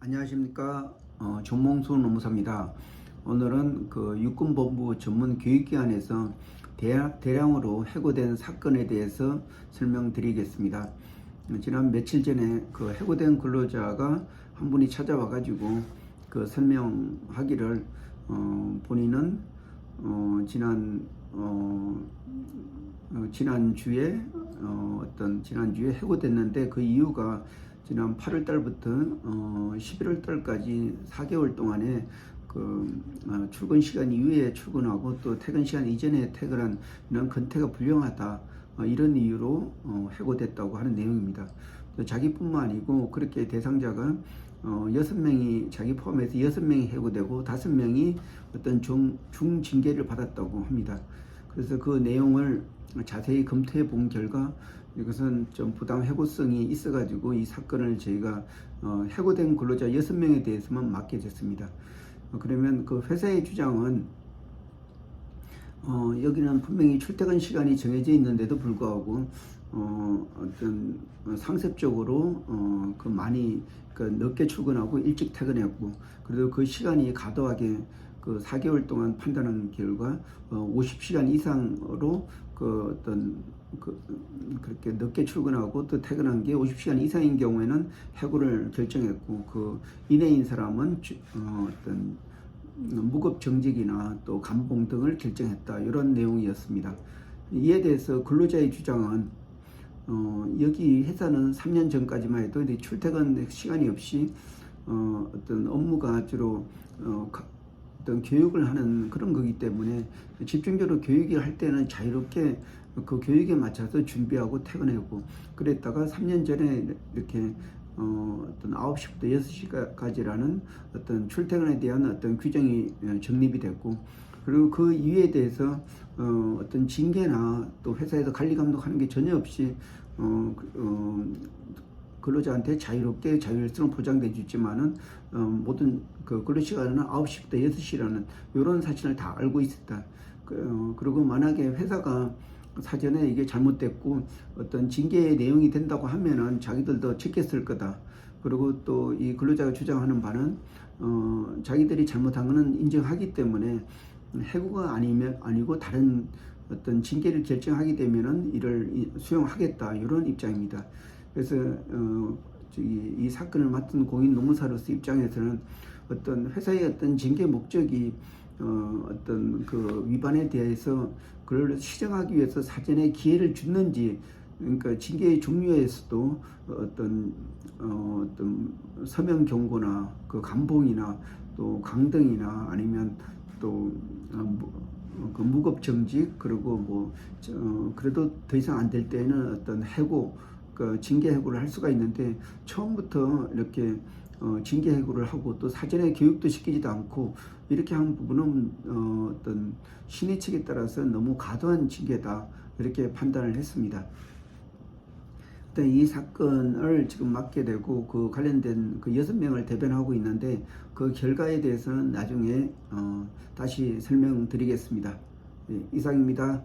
안녕하십니까. 정몽수 노무사입니다. 오늘은 그 육군본부 전문 교육기관에서 대량으로 해고된 사건에 대해서 설명드리겠습니다. 지난 며칠 전에 그 해고된 근로자가 한 분이 찾아와 가지고 그 설명하기를 본인은 지난주에 해고됐는데 그 이유가 지난 8월 달부터 11월 달까지 4개월 동안에 출근 시간 이후에 출근하고 또 퇴근 시간 이전에 퇴근한 이런 근태가 불량하다, 이런 이유로 해고됐다고 하는 내용입니다. 자기뿐만 아니고 그렇게 대상자가 6명이, 자기 포함해서 6명이 해고되고 5명이 어떤 중징계를 받았다고 합니다. 그래서 그 내용을 자세히 검토해 본 결과 이것은 좀 부당 해고성이 있어 가지고 이 사건을 저희가 해고된 근로자 6명에 대해서만 맡게 됐습니다. 그러면 그 회사의 주장은 여기는 분명히 출퇴근 시간이 정해져 있는데도 불구하고 어떤 상습적으로 많이 늦게 출근하고 일찍 퇴근했고, 그래도 그 시간이 과도하게 그 4개월 동안 판단한 결과 50시간 이상으로 그렇게 늦게 출근하고 또 퇴근한 게 50시간 이상인 경우에는 해고를 결정했고, 그 이내인 사람은 어떤 무급 정직이나 또 감봉 등을 결정했다, 이런 내용이었습니다. 이에 대해서 근로자의 주장은 여기 회사는 3년 전까지만 해도 출퇴근 시간이 없이 어떤 업무가 주로 어떤 교육을 하는 그런 거기 때문에 집중적으로 교육을 할 때는 자유롭게 그 교육에 맞춰서 준비하고 퇴근하고 그랬다가 3년 전에 이렇게 어떤 9시부터 6시까지라는 어떤 출퇴근에 대한 어떤 규정이 정립이 됐고, 그리고 그 이유에 대해서 어떤 징계나 또 회사에서 관리 감독하는 게 전혀 없이 근로자한테 자유롭게 자율성은 보장되어 있지만은 모든 그 근로 시간은 9시부터 6시라는 이런 사실을 다 알고 있었다. 그리고 만약에 회사가 사전에 이게 잘못됐고 어떤 징계의 내용이 된다고 하면은 자기들도 책임을 거다. 그리고 또 이 근로자가 주장하는 바는 자기들이 잘못한 것은 인정하기 때문에 해고가 아니고 다른 어떤 징계를 결정하게 되면은 이를 수용하겠다, 이런 입장입니다. 그래서 이 사건을 맡은 공인 노무사로서 입장에서는 어떤 회사의 어떤 징계 목적이 어떤 그 위반에 대해서 그걸 시정하기 위해서 사전에 기회를 줬는지, 그러니까 징계의 종류에서도 어떤 서명 경고나 그 감봉이나 또 강등이나 아니면 또 그 무급 정직, 그리고 그래도 더 이상 안 될 때는 어떤 해고, 그 징계 해고를 할 수가 있는데, 처음부터 이렇게 징계 해고를 하고 또 사전에 교육도 시키지도 않고 이렇게 한 부분은 어떤 신의 측에 따라서 너무 과도한 징계다, 이렇게 판단을 했습니다. 이 사건을 지금 맡게 되고 그 관련된 그 6명을 대변하고 있는데, 그 결과에 대해서는 나중에 다시 설명드리겠습니다. 네, 이상입니다.